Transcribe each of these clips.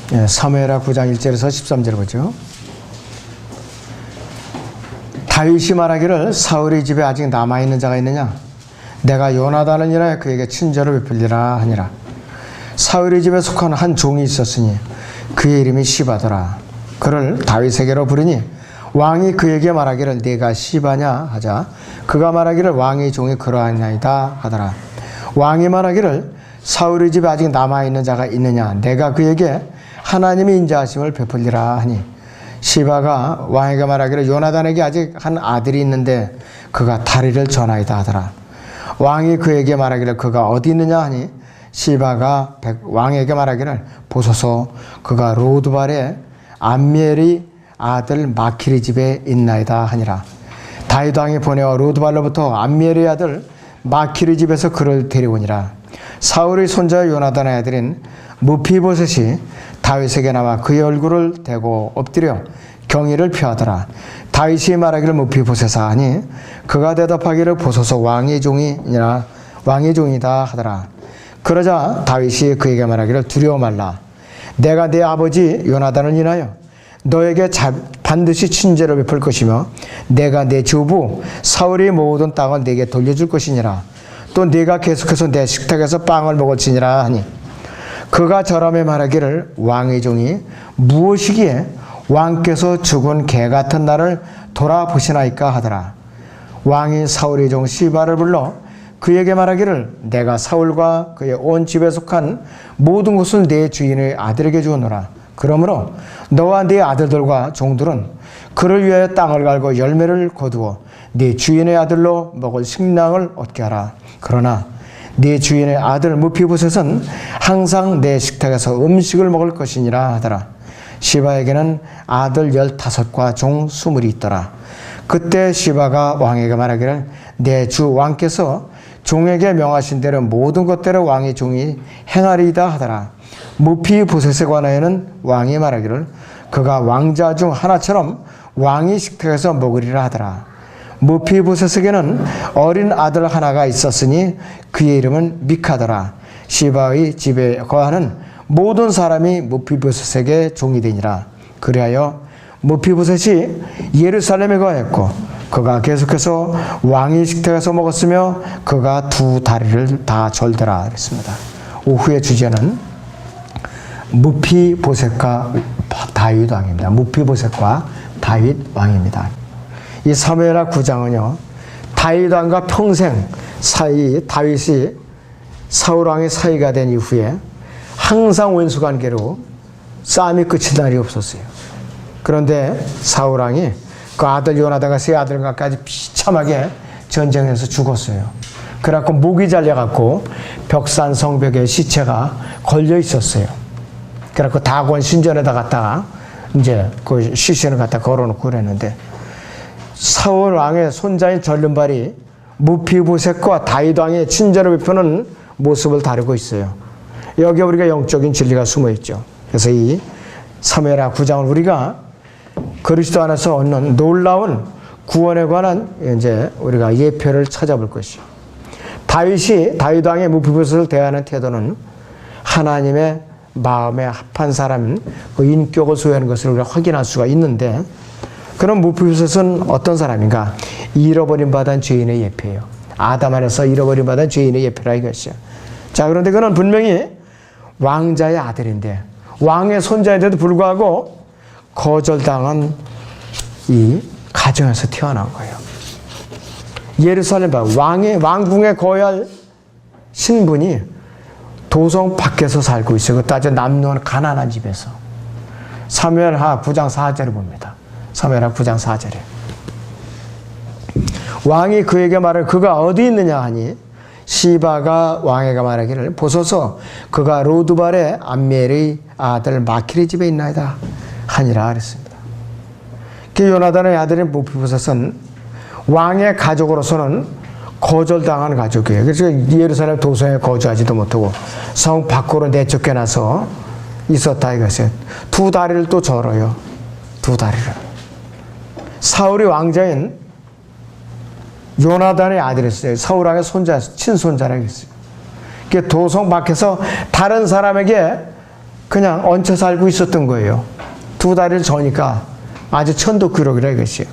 사무엘하 9장 1절에서 13절 보죠. 다윗이 말하기를 사울의 집에 아직 남아있는 자가 있느냐? 내가 요나단을 인하여 그에게 친절을 베풀리라 하니라. 사울의 집에 속한 한 종이 있었으니 그의 이름이 시바더라. 그를 다윗에게로 부르니 왕이 그에게 말하기를 네가 시바냐 하자 그가 말하기를 왕의 종이 그러하나이다 하더라. 왕이 말하기를 사울의 집에 아직 남아있는 자가 있느냐? 내가 그에게 하나님의 인자하심을 베풀리라 하니 시바가 왕에게 말하기를 요나단에게 아직 한 아들이 있는데 그가 다리를 전하이다 하더라. 왕이 그에게 말하기를 그가 어디 있느냐 하니 시바가 왕에게 말하기를 보소서 그가 로드발의 암미엘의 아들 마키리 집에 있나이다 하니라. 다윗 왕이 보내어 로드발로부터 암미엘의 아들 마키리 집에서 그를 데려오니라. 사울의 손자 요나단의 아들인 무피보셋이 다윗에게 나와 그의 얼굴을 대고 엎드려 경의를 표하더라. 다윗이 말하기를 무피보셋아 하니 그가 대답하기를 보소서 왕의 종이다 하더라. 그러자 다윗이 그에게 말하기를 두려워 말라. 내가 내 아버지 요나단을 인하여 너에게 반드시 친절을 베풀 것이며 내가 내 주부 사울의 모든 땅을 내게 돌려줄 것이니라. 또 네가 계속해서 내 식탁에서 빵을 먹을지니라 하니 그가 저람에 말하기를 왕의 종이 무엇이기에 왕께서 죽은 개 같은 나를 돌아보시나이까 하더라. 왕이 사울의 종 시바를 불러 그에게 말하기를 내가 사울과 그의 온 집에 속한 모든 것을 내 주인의 아들에게 주었노라. 그러므로 너와 네 아들들과 종들은 그를 위하여 땅을 갈고 열매를 거두어 네 주인의 아들로 먹을 식량을 얻게 하라. 그러나 네 주인의 아들 무피보셋은 항상 내 식탁에서 음식을 먹을 것이니라 하더라. 시바에게는 아들 15과 종 20이 있더라. 그때 시바가 왕에게 말하기를 내 주 왕께서 종에게 명하신 대로 모든 것대로 왕의 종이 행하리이다 하더라. 무피보셋에 관하여는 왕이 말하기를 그가 왕자 중 하나처럼 왕의 식탁에서 먹으리라 하더라. 무피보셋에게는 어린 아들 하나가 있었으니 그의 이름은 미카더라. 시바의 집에 거하는 모든 사람이 무피보셋에게 종이 되니라. 그리하여 무피보셋이 예루살렘에 거했고 그가 계속해서 왕의 식탁에서 먹었으며 그가 두 다리를 다 절더라 그랬습니다. 오후의 주제는 무피보셋과 다윗 왕입니다. 무피보셋과 다윗 왕입니다. 이 사무엘하 9장은요 다윗 왕과 평생 다윗이 사울 왕의 사이가 된 이후에 항상 원수관계로 싸움이 끝인 날이 없었어요. 그런데 사울 왕이 그 아들 요나단과 세 아들과까지 비참하게 전쟁에서 죽었어요. 그래갖고 목이 잘려갖고 벽산 성벽에 시체가 걸려 있었어요. 그래갖고 다곤 신전에다 갖다가 이제 그 시신을 갖다 걸어놓고 그랬는데 사울 왕의 손자인 절름발이 무피보셋과 다윗 왕의 친절을 베푸는 모습을 다루고 있어요. 여기 우리가 영적인 진리가 숨어 있죠. 그래서 이 사무엘하 9장을 우리가 그리스도 안에서 얻는 놀라운 구원에 관한 이제 우리가 예표를 찾아볼 것이요. 다윗 왕의 무피보셋을 대하는 태도는 하나님의 마음에 합한 사람, 그 인격을 소유하는 것을 우리가 확인할 수가 있는데, 그럼 무피보셋은 어떤 사람인가? 잃어버림 받은 죄인의 예표예요. 아담 안에서 잃어버림 받은 죄인의 예표라 이것이요. 자, 그런데 그는 분명히 왕자의 아들인데, 왕의 손자인데도 불구하고 거절당한 이 가정에서 태어난 거예요. 예루살렘 왕궁에 거해야 할 신분이 도성 밖에서 살고 있어요. 그것도 아주 남루한 가난한 집에서. 사무엘하 9장 4절을 봅니다. 사무엘하 9장 4절에 왕이 그에게 말을 그가 어디 있느냐 하니 시바가 왕에게 말하기를 보소서 그가 로드발의 암미엘의 아들 마키리 집에 있나이다 하니라 그랬습니다. 그 요나단의 아들인 무피보셋은 왕의 가족으로서는 거절당한 가족이에요. 그래서 예루살렘 도성에 거주하지도 못하고 성 밖으로 내쫓겨나서 있었다 이것이에요. 두 다리를 또 절어요. 두 다리를. 사울의 왕자인 요나단의 아들이었어요. 사울 왕의 친손자라고 했어요. 도성 밖에서 다른 사람에게 그냥 얹혀 살고 있었던 거예요. 두 다리를 저니까 아주 천도기록이라 이것이에요.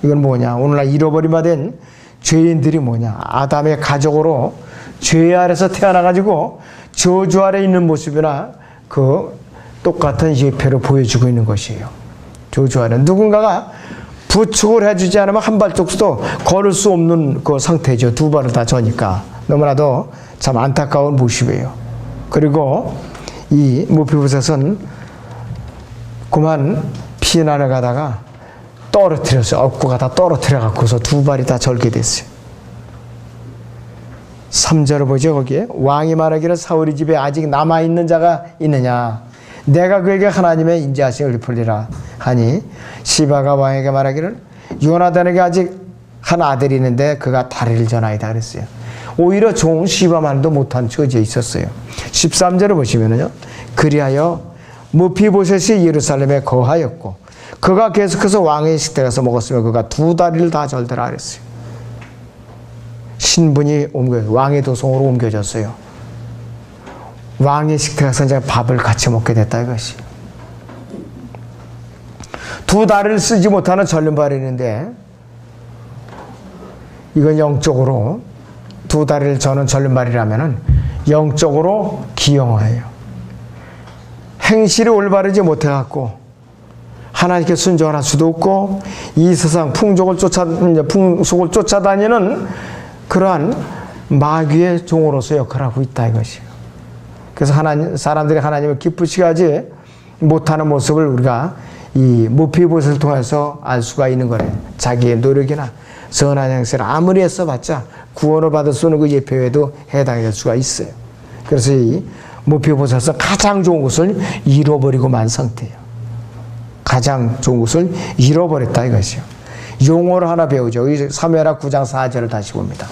이건 뭐냐? 오늘날 잃어버림화 된 죄인들이 뭐냐? 아담의 가족으로 죄 아래서 태어나가지고 저주 아래 있는 모습이나 그 똑같은 예표를 보여주고 있는 것이에요. 저주 아래 누군가가 부축을 해주지 않으면 한 발짝도 걸을 수 없는 그 상태죠. 두 발을 다 저니까. 너무나도 참 안타까운 모습이에요. 그리고 이 무비보셋은 그만 피난을 가다가 떨어뜨렸어요. 업고 가다 떨어뜨려 갖고서 두 발이 다 절게 됐어요. 3절을 보죠. 거기에 왕이 말하기를 사울의 집에 아직 남아있는 자가 있느냐, 내가 그에게 하나님의 인자하심을 베풀리라 하니 시바가 왕에게 말하기를 요나단에게 아직 한 아들이 있는데 그가 다리를 전하이다 그랬어요. 오히려 종 시바만도 못한 처지에 있었어요. 13절을 보시면은요, 그리하여 무비보셋이 예루살렘에 거하였고 그가 계속해서 왕의 식탁에서 먹었으며 그가 두 다리를 다 절더라 그랬어요. 신분이 왕의 도성으로 옮겨졌어요. 왕의 식탁에서 이제 밥을 같이 먹게 됐다 이것이. 두 다리를 쓰지 못하는 절름발이 있는데 이건 영적으로 두 다리를 저는 절름발이라면은 영적으로 기형화예요. 행실이 올바르지 못해갖고 하나님께 순종할 수도 없고 이 세상 풍속을 쫓아다니는 그러한 마귀의 종으로서 역할하고 있다 이것이에요. 그래서 사람들이 하나님을 기쁘시게 하지 못하는 모습을 우리가 이 무비보셋을 통해서 알 수가 있는 거예요. 자기의 노력이나 선한 행세를 아무리 애써봤자 구원을 받을 수 있는 그 예표에도 해당될 수가 있어요. 그래서 이 무비보셋은 가장 좋은 것을 잃어버리고 만 상태예요. 가장 좋은 것을 잃어버렸다 이것이요. 용어를 하나 배우죠. 사무엘하 9장 4절을 다시 봅니다.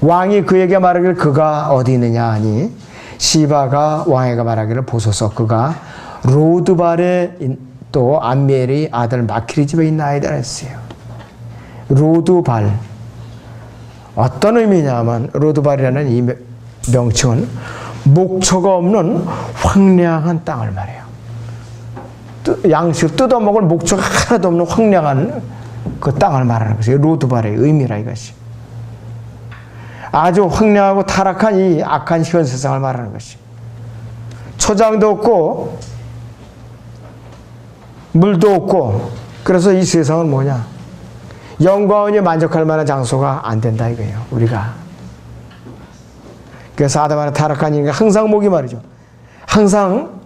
왕이 그에게 말하기를 그가 어디 있느냐 하니 시바가 왕에게 말하기를 보소서 그가 로드발에 또 암미엘의 아들 마키리 집에 있나이다 했어요. 로드발 어떤 의미냐면 로드발이라는 이 명칭은 목초가 없는 황량한 땅을 말해요. 양식을 뜯어먹을 목초가 하나도 없는 황량한 그 땅을 말하는 것이에요. 로드발의 의미라 이것이. 아주 황량하고 타락한 이 악한 현 세상을 말하는 것이. 초장도 없고 물도 없고 그래서 이 세상은 뭐냐? 영광원이 만족할 만한 장소가 안 된다 이거예요. 우리가. 그래서 아담하나 타락한 인간 항상 목이 말이죠. 항상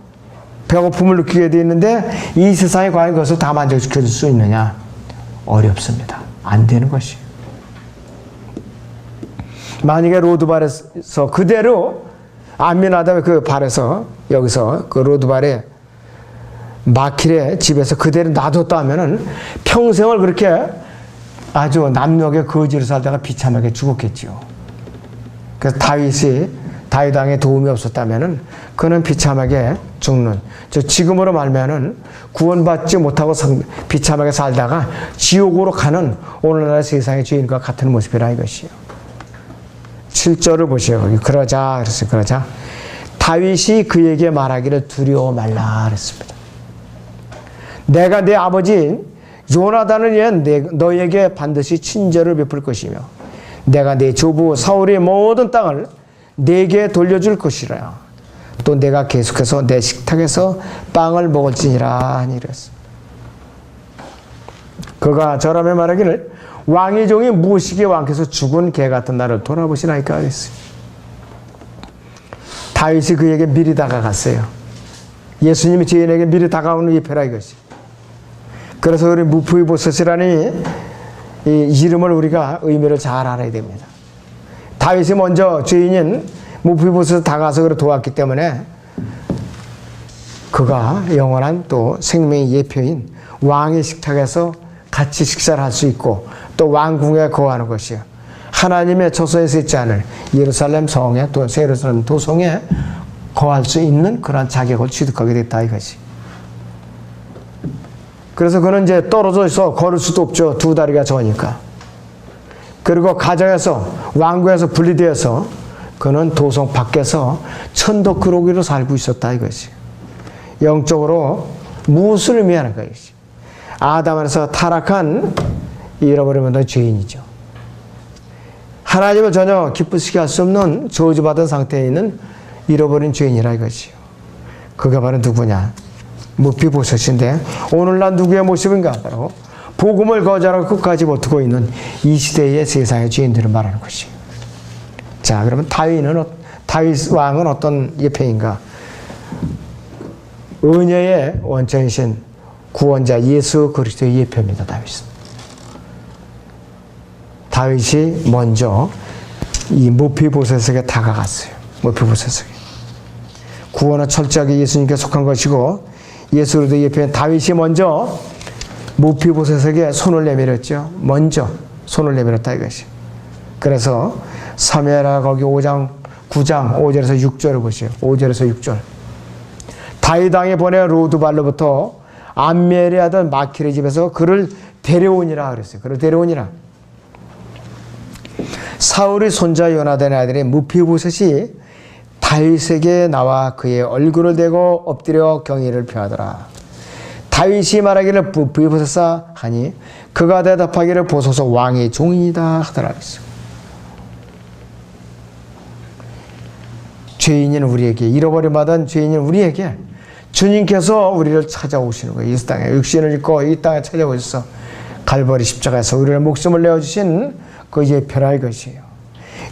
배고픔을 느끼게 되어 있는데 이 세상에 과연 그것을 다 만족시켜 줄 수 있느냐? 어렵습니다. 안 되는 것이에요. 만약에 로드발에서 그대로 암미나답의 그 발에서 여기서 그 로드발의 마킬의 집에서 그대로 놔뒀다면은 평생을 그렇게 아주 남녀의 거지로 살다가 비참하게 죽었겠지요. 그래서 다윗 왕의 도움이 없었다면은 그는 비참하게 죽는. 지금으로 말하면은 구원받지 못하고 비참하게 살다가 지옥으로 가는 오늘날 세상의 죄인과 같은 모습이라 이것이요. 7절을 보시오. 거기 그러자 그랬어요. 그러자 다윗이 그에게 말하기를 두려워 말라 그랬습니다. 내가 내 아버지 요나단을 위해 너에게 반드시 친절을 베풀 것이며 내가 내 조부 사울의 모든 땅을 내게 돌려줄 것이라. 또 내가 계속해서 내 식탁에서 빵을 먹을지니라 하니 이랬습니다. 그가 저라며 말하기를 왕의 종이 무식의 왕께서 죽은 개 같은 나를 돌아보시나이까 했어요. 다윗이 그에게 미리 다가갔어요. 예수님이 죄인에게 미리 다가오는 예표라 이것이. 그래서 우리 무비보셋이라는 이 이름을 우리가 의미를 잘 알아야 됩니다. 다윗이 먼저 죄인인 무비보셋을 다가가서 그를 도왔기 때문에 그가 영원한 또 생명의 예표인 왕의 식탁에서 같이 식사를 할 수 있고 또 왕궁에 거하는 것이요. 하나님의 처소에서 있지 않을 예루살렘 성에 또 예루살렘 도성에 거할 수 있는 그런 자격을 취득하게 됐다 이것이. 그래서 그는 이제 떨어져 있어 걸을 수도 없죠. 두 다리가 저니까. 그리고 가정에서 왕궁에서 분리되어서 그는 도성 밖에서 천덕 그러기로 살고 있었다 이것이. 영적으로 무엇을 의미하는 것이지. 아담 안에서 타락한 잃어버리면 죄인이죠. 하나님을 전혀 기쁘시게 할 수 없는 저주받은 상태에 있는 잃어버린 죄인이라 이것이요. 그가 바로 누구냐? 무비보셋인데 오늘날 누구의 모습인가? 바로 복음을 거절하고 끝까지 버티고 있는 이 시대의 세상의 죄인들을 말하는 것이에요. 자, 그러면 다윗 왕은 어떤 예표인가? 은혜의 원천이신 구원자 예수 그리스도의 예표입니다. 다윗이 먼저 이 무비보셋에게 다가갔어요. 무비보셋에게. 구원은 철저하게 예수님께 속한 것이고 예수 그리스도의 예표인 다윗이 먼저 무비보셋에게 손을 내밀었죠. 먼저 손을 내밀었다 이것이. 그래서 사무엘하 거기 5장 9장 5절에서 6절을 보시오. 5절에서 6절. 다윗 왕이 보내 로드발로부터 암멜에 하던 마킬의 집에서 그를 데려오니라 그랬어요. 그를 데려오니라. 사울의 손자 요나단의 아들인 무비보셋이 다윗에게 나와 그의 얼굴을 대고 엎드려 경의를 표하더라. 다윗이 말하기를 무비보셋아 하니 그가 대답하기를 보소서 왕의 종이다 하더라. 죄인인 우리에게, 잃어버림받은 죄인인 우리에게 주님께서 우리를 찾아오시는 거예요. 이 땅에 육신을 입고 이 땅에 찾아오셔서 갈보리 십자가에서 우리의 목숨을 내어주신 그 예표라 이것이에요.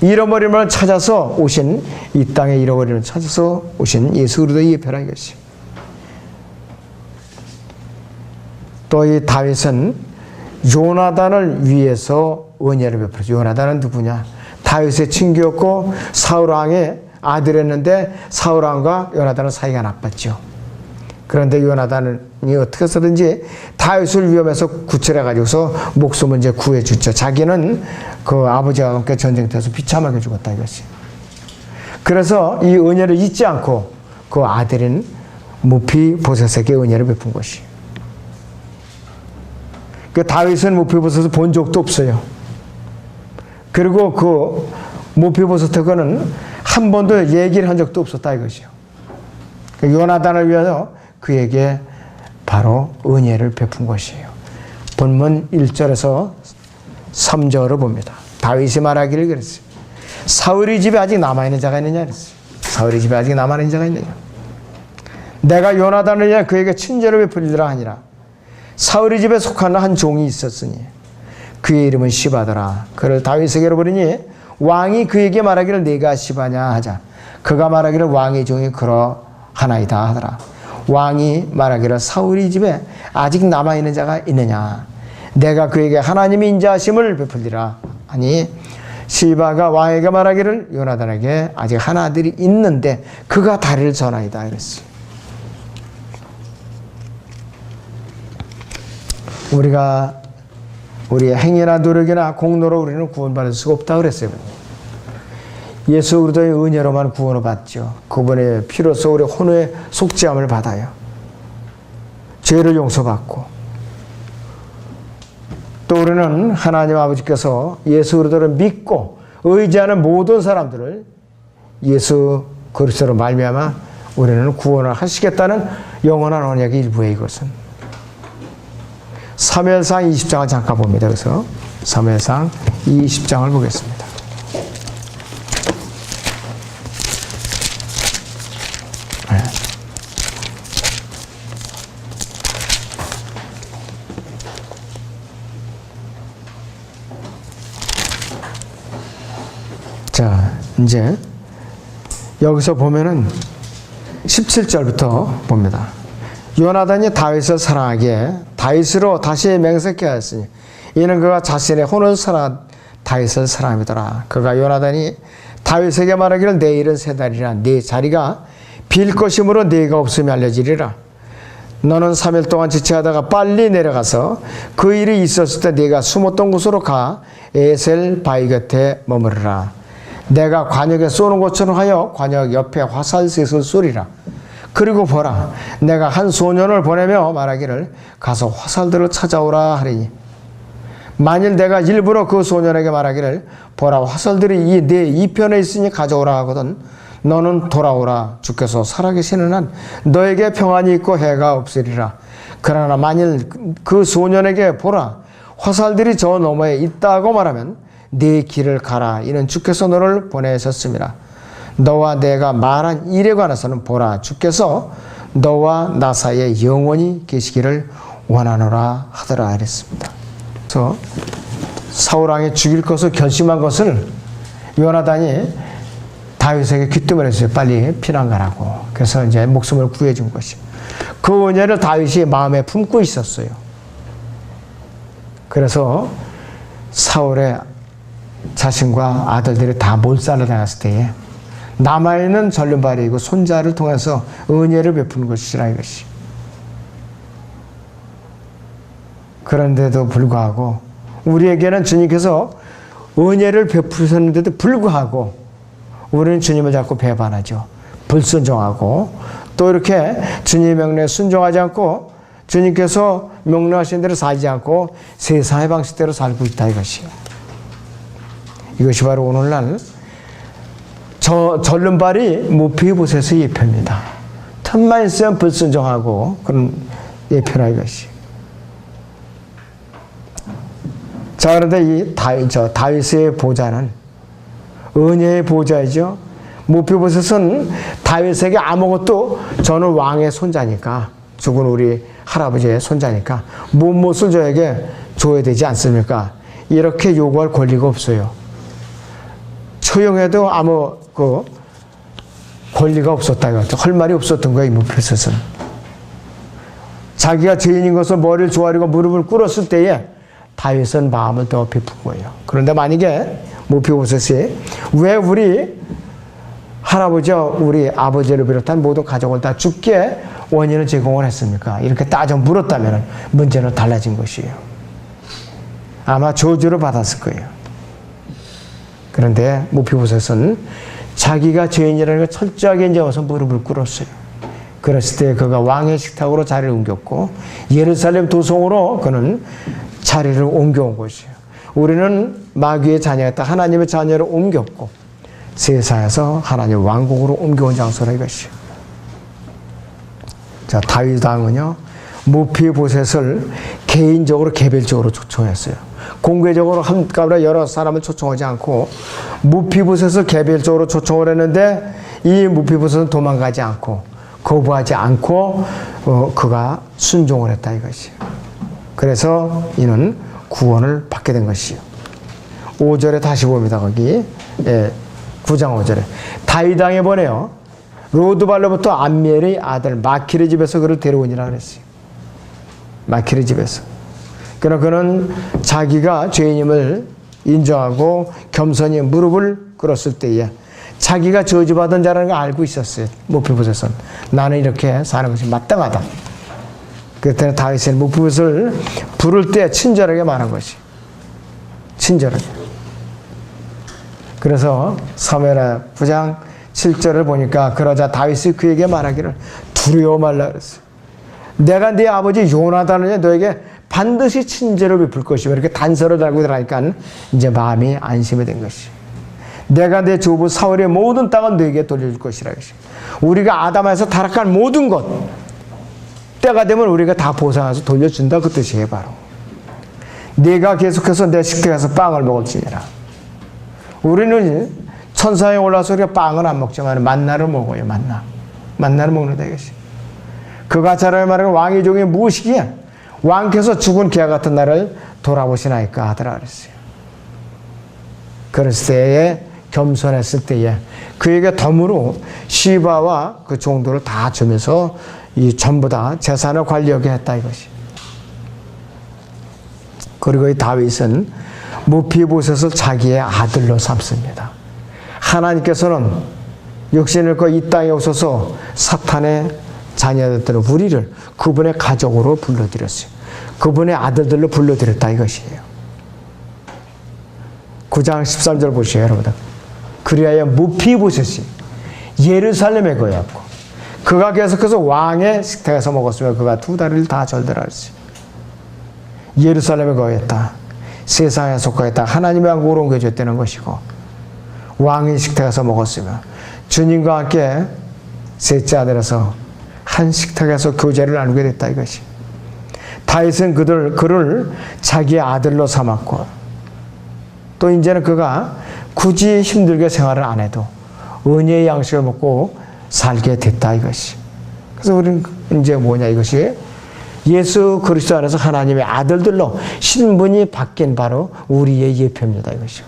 잃어버림을 찾아서 오신, 이 땅에 잃어버림을 찾아서 오신 예수 그리스도의 예표라 이것이에요. 또 이 다윗은 요나단을 위해서 은혜를 베풀었죠. 요나단은 누구냐? 다윗의 친구였고 사울 왕의 아들이었는데 사울 왕과 요나단은 사이가 나빴죠. 그런데 요나단이 어떻게 해서든지 다윗을 위험해서 구출해가지고서 목숨을 이제 구해주죠. 자기는 그 아버지와 함께 전쟁터에서 비참하게 죽었다 이것이. 그래서 이 은혜를 잊지 않고 그 아들인 무비보셋에게 은혜를 베푼 것이. 그 다윗은 무비보셋을 본 적도 없어요. 그리고 그 무비보셋하고는 한 번도 얘기를 한 적도 없었다 이것이요. 요나단을 위해서 그에게 바로 은혜를 베푼 것이에요. 본문 1절에서 3절을 봅니다. 다윗이 말하기를 그랬어요. 사울의 집에 아직 남아있는 자가 있느냐 그랬어요. 사울의 집에 아직 남아있는 자가 있느냐. 내가 요나단을 위해 그에게 친절을 베풀리라 하니라. 사울의 집에 속한 한 종이 있었으니 그의 이름은 시바더라. 그를 다윗에게로 부르니 왕이 그에게 말하기를 네가 시바냐 하자. 그가 말하기를 왕의 종이 그러하나이다 하더라. 왕이 말하기를 사울의 집에 아직 남아있는 자가 있느냐. 내가 그에게 하나님의 인자하심을 베풀리라 하니 시바가 왕에게 말하기를 요나단에게 아직 한 아들이 있는데 그가 다리를 전하이다 이랬어요. 우리가 우리의 행위나 노력이나 공로로 우리는 구원받을 수가 없다 그랬어요. 예수 그리스도의 은혜로만 구원을 받죠. 그분의 피로써 우리 혼의 속죄함을 받아요. 죄를 용서받고 또 우리는 하나님 아버지께서 예수 그리스도를 믿고 의지하는 모든 사람들을 예수 그리스도로 말미암아 우리는 구원을 하시겠다는 영원한 언약의 일부에 이것은. 사무엘상 20장을 잠깐 봅니다. 그래서 사무엘상 20장을 보겠습니다. 네. 자, 이제 여기서 보면은 17절부터 봅니다. 요나단이 다윗을 사랑하기에 다윗으로 다시 맹세케 하였으니 이는 그가 자신의 혼을 다윗을 사랑함이더라. 그가 요나단이 다윗에게 말하기를 내 일은 세 달이라 네 자리가 빌 것이므로 네가 없음이 알려지리라. 너는 3일 동안 지체하다가 빨리 내려가서 그 일이 있었을 때 네가 숨었던 곳으로 가 에셀 바위 곁에 머무르라. 내가 관역에 쏘는 것처럼 하여 관역 옆에 화살셋을 쏘리라. 그리고 보라, 내가 한 소년을 보내며 말하기를 가서 화살들을 찾아오라 하리니 만일 내가 일부러 그 소년에게 말하기를 보라 화살들이 내 이편에 있으니 가져오라 하거든 너는 돌아오라 주께서 살아계시는 한 너에게 평안이 있고 해가 없으리라. 그러나 만일 그 소년에게 보라 화살들이 저 너머에 있다고 말하면 네 길을 가라 이는 주께서 너를 보내셨습니다. 너와 내가 말한 일에 관해서는 보라 주께서 너와 나 사이에 영원히 계시기를 원하노라 하더라 이랬습니다. 그래서 사울왕이 죽일 것을 결심한 것을 요나단이 다윗에게 귀뜸을 했어요. 빨리 피난 가라고. 그래서 이제 목숨을 구해준 것이. 그 은혜를 다윗이 마음에 품고 있었어요. 그래서 사울의 자신과 아들들이 다 몰살을 당했을 때에 남아있는 전륜발이고 손자를 통해서 은혜를 베푸는 것이라 이것이. 그런데도 불구하고 우리에게는 주님께서 은혜를 베푸셨는데도 불구하고 우리는 주님을 자꾸 배반하죠. 불순종하고 또 이렇게 주님의 명령에 순종하지 않고 주님께서 명령하신 대로 살지 않고 세상의 방식대로 살고 있다 이것이요. 이것이 바로 오늘날 전륜발이 무피보셋의 예표입니다. 틈만 있으면 불순종하고 그런 예표라 이것이. 자, 그런데 이 다윗의 보좌는 은혜의 보좌이죠. 무피보셋은 다윗에게 아무것도 저는 왕의 손자니까 죽은 우리 할아버지의 손자니까 무엇을 저에게 줘야 되지 않습니까? 이렇게 요구할 권리가 없어요. 처형해도 아무 권리가 없었다 이거죠. 할 말이 없었던 거예요. 무피보셋은. 자기가 죄인인 것을 머리를 조아리고 무릎을 꿇었을 때에 다윗은 마음을 더 베푼 거예요. 그런데 만약에 무피보셋이 왜 우리 할아버지와 우리 아버지를 비롯한 모든 가족을 다 죽게 원인을 제공을 했습니까? 이렇게 따져 물었다면 문제는 달라진 것이에요. 아마 저주를 받았을 거예요. 그런데 무피보셋은 자기가 죄인이라는 걸 철저하게 이제 와서 무릎을 꿇었어요. 그랬을 때 그가 왕의 식탁으로 자리를 옮겼고 예루살렘 도성으로 그는 자리를 옮겨온 것이에요. 우리는 마귀의 자녀였다. 하나님의 자녀를 옮겼고 세상에서 하나님 왕국으로 옮겨온 장소라 이것이요. 자, 다윗 왕은요 무피보셋을 개인적으로 개별적으로 초청했어요. 공개적으로 한꺼번에 여러 사람을 초청하지 않고 무피보셋을 개별적으로 초청을 했는데 이 무피보셋은 도망가지 않고 거부하지 않고 그가 순종을 했다 이것이요. 그래서 이는 구원을 받게 된 것이요. 5절에 다시 봅니다. 거기 9장 5절에 다윗 왕에 보내요. 로드발로부터 암미엘의 아들 마키르 집에서 그를 데려오니라 그랬어요. 마키르 집에서. 그러나 그는 자기가 죄인임을 인정하고 겸손히 무릎을 꿇었을 때에 자기가 저주받은 자라는 걸 알고 있었어요. 무피보셋은 나는 이렇게 사는 것이 마땅하다. 그때는 다윗은 무피보셋을 부를 때 친절하게 말한 것이. 친절하게. 그래서 사무엘하 9장 7절을 보니까 그러자 다윗이 그에게 말하기를 두려워 말라 그랬어요. 내가 네 아버지 요나단을 너에게 반드시 친절을 베풀 것이며 이렇게 단서를 달고 들어가니까 이제 마음이 안심이 된 것이. 내가 내 조부 사울의 모든 땅은 너에게 돌려줄 것이라 것이. 우리가 아담에서 타락한 모든 것 때가 되면 우리가 다 보상해서 돌려준다 그 뜻이에요. 바로 네가 계속해서 내 식탁에서 빵을 먹을지니라. 우리는 천상에 올라서 우리가 빵은 안 먹지만 만나를 먹어요. 만나를 먹는다 이것이. 그가 자라에 말하는 왕의 종이 무엇이기에 왕께서 죽은 개와 같은 나를 돌아보시나이까 하더라 그랬어요. 그랬을 때에 겸손했을 때에 그에게 덤으로 시바와 그 종들을 다 주면서 이 전부 다 재산을 관리하게 했다 이것이. 그리고 이 다윗은 무피보셋을 자기의 아들로 삼습니다. 하나님께서는 육신을 거 이 땅에 오셔서 사탄의 자녀들은 우리를 그분의 가족으로 불러들였어요. 그분의 아들들로 불러들였다 이것이에요. 9장 13절 보시죠 여러분들. 그리하여 무피보셋이 예루살렘에 거였고 그가 계속해서 왕의 식탁에서 먹었으며 그가 두 다리를 다 절더라 했어요. 예루살렘에 거했다. 세상에 속하였다 하나님의 왕국으로 옮겨졌다는 것이고, 왕의 식탁에서 먹었으며 주님과 함께 셋째 아들에서 한 식탁에서 교제를 나누게 됐다 이것이. 다윗은 그를 자기의 아들로 삼았고, 또 이제는 그가 굳이 힘들게 생활을 안 해도 은혜의 양식을 먹고 살게 됐다 이것이. 그래서 우리는 이제 뭐냐 이것이, 예수 그리스도 안에서 하나님의 아들들로 신분이 바뀐 바로 우리의 예표입니다 이것이.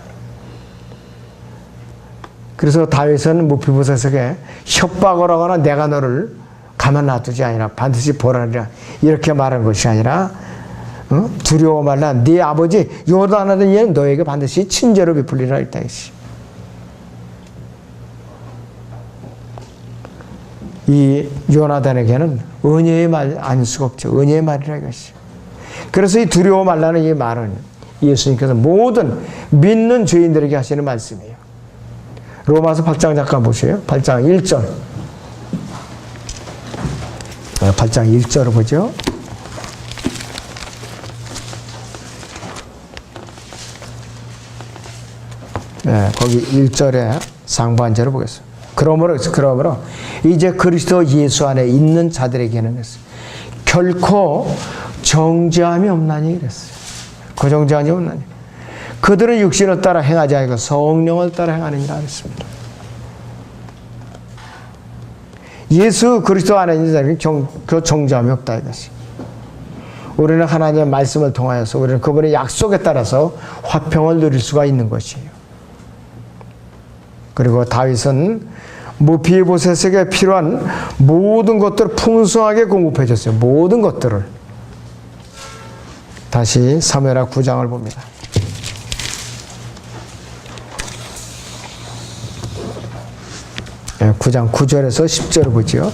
그래서 다윗은 무비보셋에게 협박을 하거나 내가 너를 가만 놔두지 아니라 반드시 벌하리라 이렇게 말한 것이 아니라, 두려워 말라, 네 아버지 요나단의 얘는 너에게 반드시 친절을 베풀리라 했다 이것이. 이 요나단에게는 은혜의 말 아닐 수가 없죠. 은혜의 말이라 이것이. 그래서 이 두려워 말라는 이 말은 예수님께서 모든 믿는 죄인들에게 하시는 말씀이에요. 로마서 8장 잠깐 보세요. 8장 1절. 8장 1절을 보죠. 네, 거기 1절에 상반절을 보겠습니다. 그러므로 이제 그리스도 예수 안에 있는 자들에게는 결코 정죄함이 없나니 그랬어요. 그 정죄함이 없나니. 그들은 육신을 따라 행하지 아니고 성령을 따라 행하느니라 그랬습니다. 예수 그리스도 안에 있는 자들에게는 그 정죄함이 없다 이것이. 우리는 하나님의 말씀을 통하여서 우리는 그분의 약속에 따라서 화평을 누릴 수가 있는 것이에요. 그리고 다윗은 무비보셋에게 필요한 모든 것들을 풍성하게 공급해 줬어요. 모든 것들을. 다시 사무엘하 9장을 봅니다. 네, 9장 9절에서 10절을 보죠.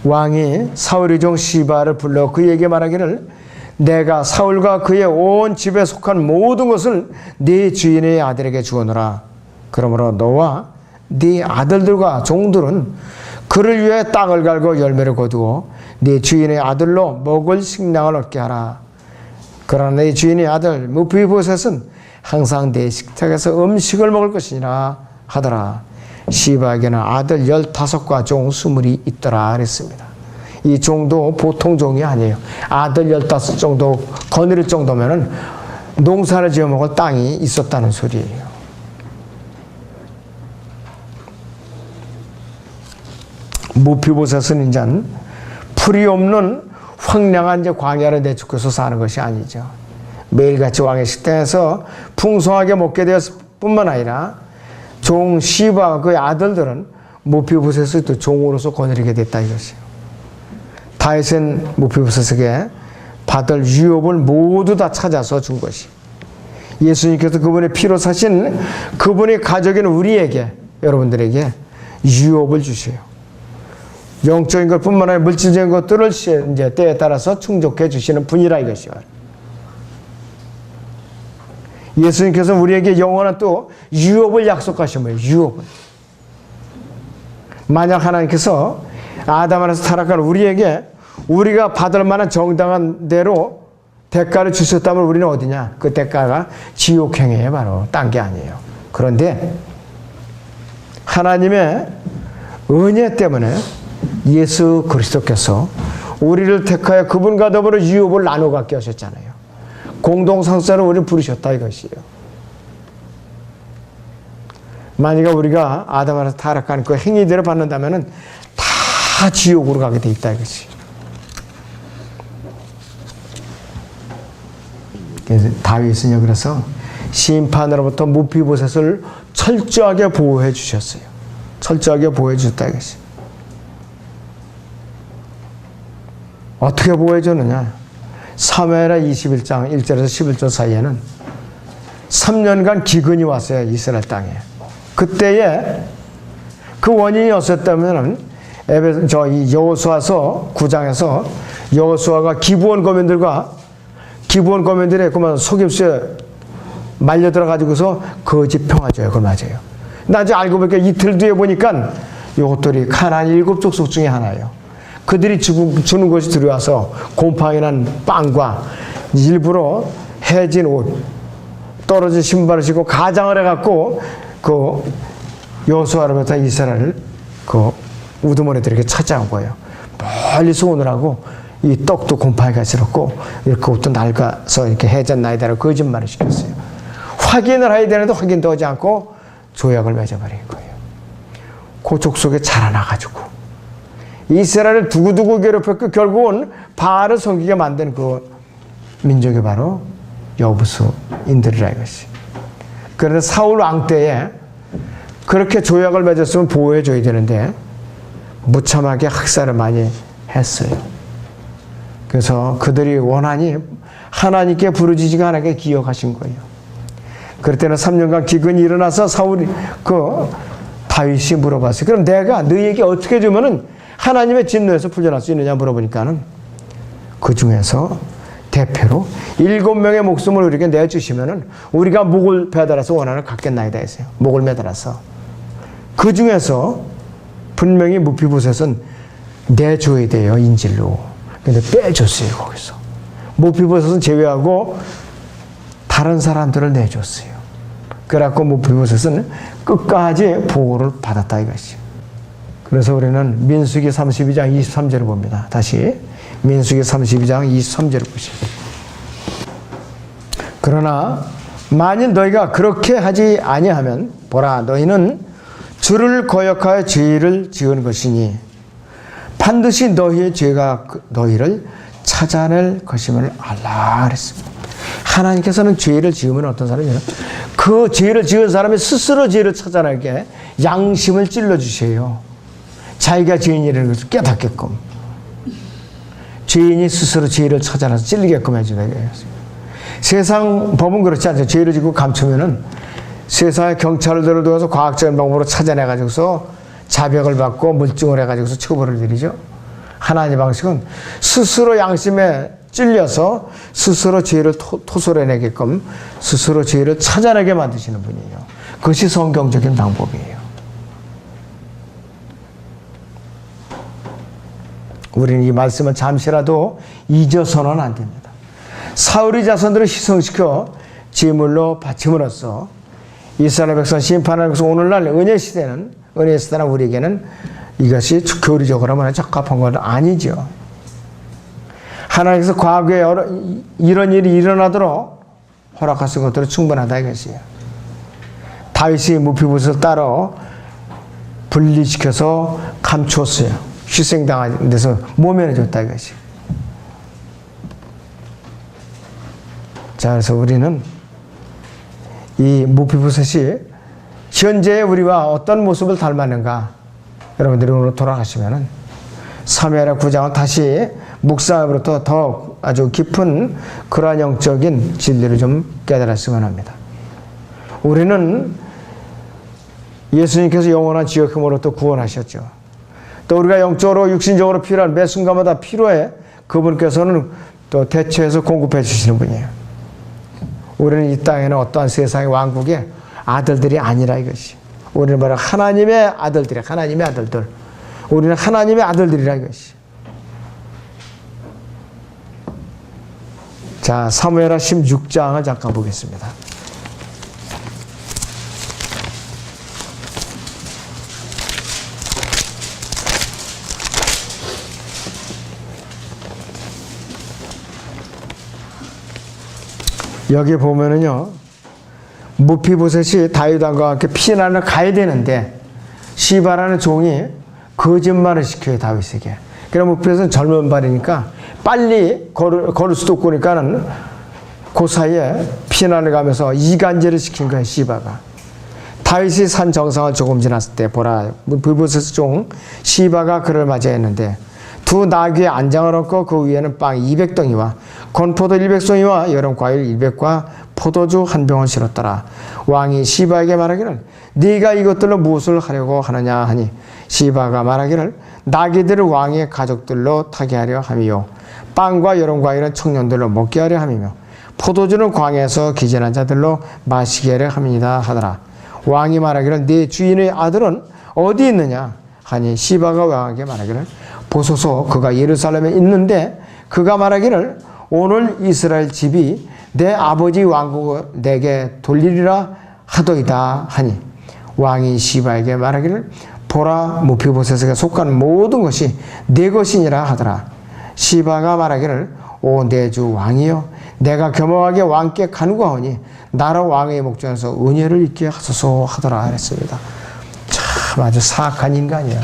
왕이 사울의 종 시바를 불러 그에게 말하기를, 내가 사울과 그의 온 집에 속한 모든 것을 네 주인의 아들에게 주어노라. 그러므로 너와 네 아들들과 종들은 그를 위해 땅을 갈고 열매를 거두고 네 주인의 아들로 먹을 식량을 얻게 하라. 그러나 네 주인의 아들 무비보셋은 항상 내 식탁에서 음식을 먹을 것이니라 하더라. 시바에게는 아들 15과 종 20이 있더라 그랬습니다. 이 종도 보통 종이 아니에요. 아들 15 정도 거느릴 정도면은 농사를 지어 먹을 땅이 있었다는 소리예요. 무비보셋은 이제 풀이 없는 황량한 이제 광야를 내쫓겨서 사는 것이 아니죠. 매일같이 왕의 식당에서 풍성하게 먹게 되었을 뿐만 아니라 종 시바와 그의 아들들은 무비보셋을 또 종으로서 거느리게 됐다 이것이에요. 다윗은 무비보셋에게 받을 유업을 모두 다 찾아서 준 것이, 예수님께서 그분의 피로 사신 그분의 가족인 우리에게, 여러분들에게 유업을 주세요. 영적인 것 뿐만 아니라 물질적인 것들을 이제 때에 따라서 충족해 주시는 분이라 이것이요. 예수님께서 우리에게 영원한 또 유업을 약속하신 거예요. 유업을. 만약 하나님께서 아담 안에서 타락한 우리에게 우리가 받을 만한 정당한 대로 대가를 주셨다면 우리는 어디냐? 그 대가가 지옥행이에요. 바로 딴 게 아니에요. 그런데 하나님의 은혜 때문에 예수 그리스도께서 우리를 택하여 그분과 더불어 유업을 나눠 갖게 하셨잖아요. 공동상사로 우리를 부르셨다 이것이에요. 만약 우리가 아담 안에서 타락한 그 행위대로 받는다면 다 지옥으로 가게 돼 있다 이것이. 다윗은요, 그래서 심판으로부터 무비보셋을 철저하게 보호해 주셨어요. 철저하게 보호해 주셨다 이것이. 어떻게 보호해 줬느냐? 사무엘하 21장 1절에서 11절 사이에는 3년간 기근이 왔어요. 이스라엘 땅에. 그때에 그 원인이 없었다면 이 여호수아서 9장에서 여호수아가 기브온 거민들의 그만 속임수에 말려 들어가지고서 거짓 평화줘요. 그걸 맞아요. 나중에 알고 보니까 이틀 뒤에 보니까 이것들이 가나안 7족속 중에 하나예요. 그들이 주는 것이 들어와서 곰팡이 난 빵과 일부러 해진 옷, 떨어진 신발을 신고 가장을 해갖고 그 여호수아로부터 이스라엘을 그 우두머리들에게 찾아온 거예요. 멀리서 오느라고 이 떡도 곰팡이가 들었고 이렇게 옷도 낡아서 이렇게 해졌나이다라고 거짓말을 시켰어요. 확인을 해야 되는데 확인도 하지 않고 조약을 맺어버린 거예요. 그 족속에 자라나가지고 이스라엘을 두고두고 괴롭혔고 결국은 바알을 섬기게 만든 그 민족이 바로 여부수인들이라 이것이. 그런데 사울 왕 때에 그렇게 조약을 맺었으면 보호해줘야 되는데 무참하게 학살을 많이 했어요. 그래서 그들이 원하니 하나님께 부르짖지가 않게 기억하신 거예요. 그럴 때는 3년간 기근이 일어나서 사울이 다윗이 물어봤어요. 그럼 내가 너희에게 어떻게 주면은 하나님의 진노에서 풀려날 수 있느냐 물어보니까는 그 중에서 대표로 7명의 목숨을 우리에게 내주시면은 우리가 목을 매달아서 원한을 갖겠나이다 했어요. 목을 매달아서. 그 중에서 분명히 무피보셋은 내줘야 돼요, 인질로. 근데 빼줬어요, 거기서. 무피보셋은 제외하고 다른 사람들을 내줬어요. 그래갖고 무피보셋은 끝까지 보호를 받았다 이것이. 그래서 우리는 민수기 32장 23절을 봅니다. 다시 민수기 32장 23절을 보시죠. 그러나 만일 너희가 그렇게 하지 아니하면 보라 너희는 주를 거역하여 죄를 지은 것이니 반드시 너희의 죄가 너희를 찾아낼 것임을 알라 그랬습니다. 하나님께서는 죄를 지으면 어떤 사람이냐? 그 죄를 지은 사람이 스스로 죄를 찾아내게 양심을 찔러주세요. 자기가 죄인이라는 것을 깨닫게끔. 죄인이 스스로 죄를 찾아내서 찔리게끔 해주다. 세상 법은 그렇지 않죠. 죄를 지고 감추면은 세상의 경찰들을 두어서 과학적인 방법으로 찾아내가지고서 자백을 받고 물증을 해가지고서 처벌을 내리죠. 하나님의 방식은 스스로 양심에 찔려서 스스로 죄를 토설해내게끔 스스로 죄를 찾아내게 만드시는 분이에요. 그것이 성경적인 방법이에요. 우리는 이 말씀을 잠시라도 잊어서는 안 됩니다. 사울의 자손들을 희생시켜 제물로 바침으로써 이스라엘 백성 심판을 해서 오늘날 은혜 시대는 우리에게는 이것이 교리적으로 말하면 적합한 건 아니죠. 하나님께서 과거에 이런 일이 일어나도록 허락하신 것들은 충분하다 이것이에요. 다윗이 무피보셋을 따로 분리시켜서 감추었어요. 희생당한 데서 모면해줬다 이것이. 자, 그래서 우리는 이 무피보셋이 현재 우리와 어떤 모습을 닮았는가? 여러분들이 오늘 돌아가시면은 사무엘하 9장은 다시 묵상으로부터 더 아주 깊은 그러한 영적인 진리를 좀 깨달았으면 합니다. 우리는 예수님께서 영원한 지옥 힘으로 또 구원하셨죠. 또 우리가 영적으로 육신적으로 필요한 매 순간마다 필요해 그분께서는 또 대처해서 공급해 주시는 분이에요. 우리는 이 땅에는 어떠한 세상의 왕국의 아들들이 아니라 이것이. 우리는 바로 하나님의 아들들이야. 하나님의 아들들. 우리는 하나님의 아들들이라 이것이. 자, 사무엘하 16장을 잠깐 보겠습니다. 여기 보면은요, 무피보셋이 다윗왕과 함께 피난을 가야 되는데 시바라는 종이 거짓말을 시켜요, 다윗에게. 그럼 무피보셋은 젊은 발이니까 빨리 걸을 수도 없고 그러니까는 그 사이에 피난을 가면서 이간질을 시킨 거예요, 시바가. 다윗이 산 정상을 조금 지났을 때 보라, 무피보셋 종 시바가 그를 맞이했는데 두 나귀에 안장을 얹고 그 위에는 빵 200덩이와 건포도 100송이와 여름 과일 100과 포도주 한 병을 실었더라. 왕이 시바에게 말하기를 네가 이것들로 무엇을 하려고 하느냐 하니 시바가 말하기를 나귀들을 왕의 가족들로 타게 하려 함이요 빵과 여름 과일은 청년들로 먹게 하려 함이며 포도주는 광야에서 기진한 자들로 마시게 하려 함이다 하더라. 왕이 말하기를 네 주인의 아들은 어디 있느냐 하니 시바가 왕에게 말하기를 보소서 그가 예루살렘에 있는데 그가 말하기를 오늘 이스라엘 집이 내 아버지 왕국을 내게 돌리리라 하도이다 하니 왕이 시바에게 말하기를 보라 무피보셋에게 속한 모든 것이 내 것이니라 하더라. 시바가 말하기를 오 내 주 왕이여 내가 겸허하게 왕께 간구하오니 나라 왕의 목전에서 은혜를 입게 하소서 하더라 했습니다. 참 아주 사악한 인간이야.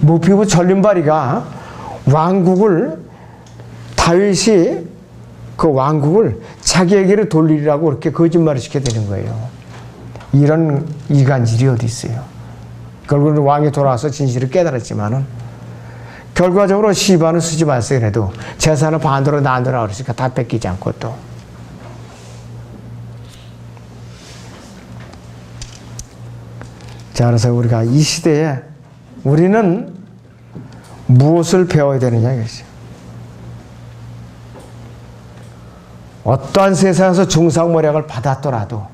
무피보 전림발이가 왕국을 다윗이 그 왕국을 자기에게로 돌리라고 그렇게 거짓말을 시켜야 되는 거예요. 이런 이간질이 어디 있어요. 결국은 왕이 돌아와서 진실을 깨달았지만은 결과적으로 시바는 쓰지 마세요. 그래도 재산을 반대로 나누라 그러니까 다 뺏기지 않고 또. 자, 그래서 우리가 이 시대에 우리는 무엇을 배워야 되느냐 이것이죠. 어떠한 세상에서 중상모략을 받았더라도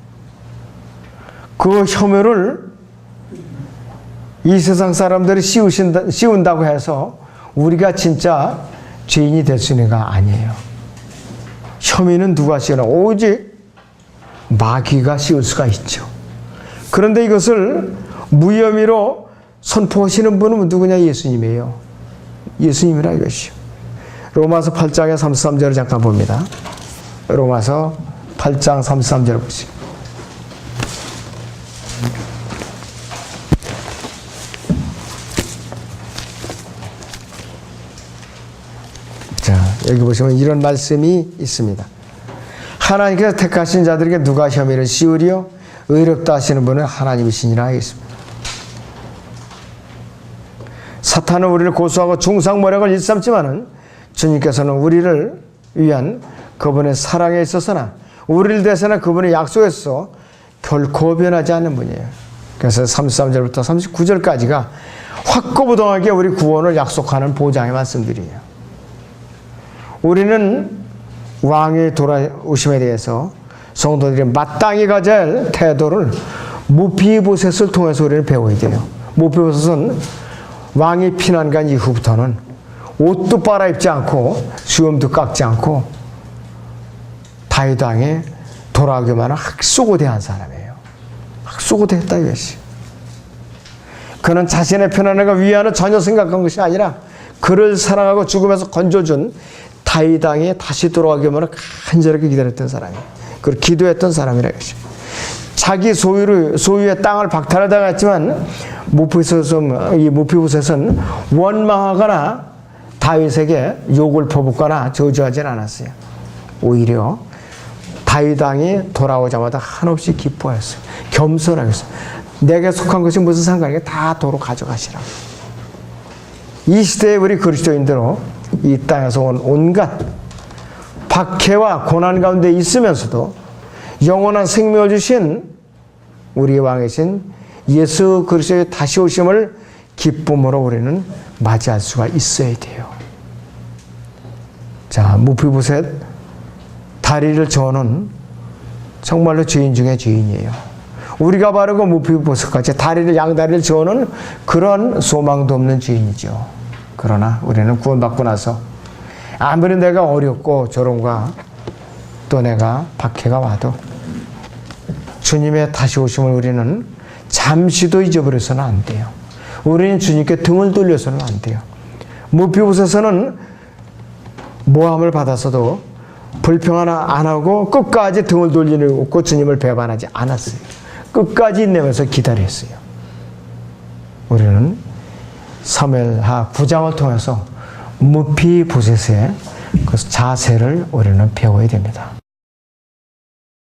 그 혐오를 이 세상 사람들이 씌운다고 해서 우리가 진짜 죄인이 될 수 있는 거 아니에요. 혐의는 누가 씌우나? 오직 마귀가 씌울 수가 있죠. 그런데 이것을 무혐의로 선포하시는 분은 누구냐? 예수님이에요. 예수님이라 이것이요. 로마서 8장의 33절을 잠깐 봅니다. 로마서 8장 33절을 보시죠. 자, 여기 보시면 이런 말씀이 있습니다. 하나님께서 택하신 자들에게 누가 혐의를 씌우리요? 의롭다 하시는 분은 하나님이시니라 하겠습니다. 사탄은 우리를 고소하고 중상모략을 일삼지만은 주님께서는 우리를 위한 그분의 사랑에 있어서나 우리를 대해서나 그분의 약속에서 결코 변하지 않는 분이에요. 그래서 33절부터 39절까지가 확고부동하게 우리 구원을 약속하는 보장의 말씀들이에요. 우리는 왕의 돌아오심에 대해서 성도들이 마땅히 가져야 할 태도를 무피보셋을 통해서 우리는 배워야 돼요. 무피보셋은 왕이 피난 간 이후부터는 옷도 빨아입지 않고 수염도 깎지 않고 다윗 왕에 돌아오기만 한 학수고대한 사람이에요. 학수고대했다 이것이. 그는 자신의 편안함과 위안을 전혀 생각한 것이 아니라 그를 사랑하고 죽음에서 건져준 다윗 왕에 다시 돌아오기만 간절하게 기다렸던 사람이에요. 그리고 기도했던 사람이라 이것이. 자기 소유의 땅을 박탈을 당했지만 이 무피보셋은 원망하거나 다윗에게 욕을 퍼붓거나 저주하진 않았어요. 오히려 다윗 왕이 돌아오자마자 한없이 기뻐했어요. 겸손하게 했어요. 내게 속한 것이 무슨 상관이야? 다 도로 가져가시라고. 이 시대에 우리 그리스도인들로 이 땅에서 온 온갖 박해와 고난 가운데 있으면서도 영원한 생명을 주신 우리 왕이신 예수 그리스도의 다시 오심을 기쁨으로 우리는 맞이할 수가 있어야 돼요. 자, 무피보셋 다리를 저는 정말로 죄인 중에 죄인이에요. 우리가 바로 그 무피보셋같이 양다리를 저는 그런 소망도 없는 죄인이죠. 그러나 우리는 구원받고 나서 아무리 내가 어렵고 조롱과 또 내가 박해가 와도 주님의 다시 오심을 우리는 잠시도 잊어버려서는 안 돼요. 우리는 주님께 등을 돌려서는 안 돼요. 무피보셋은 모함을 받아서도 불평 안 하고 끝까지 등을 돌리고 주님을 배반하지 않았어요. 끝까지 인내하면서 기다렸어요. 우리는 사무엘하 9장을 통해서 무피보셋의 그 자세를 우리는 배워야 됩니다.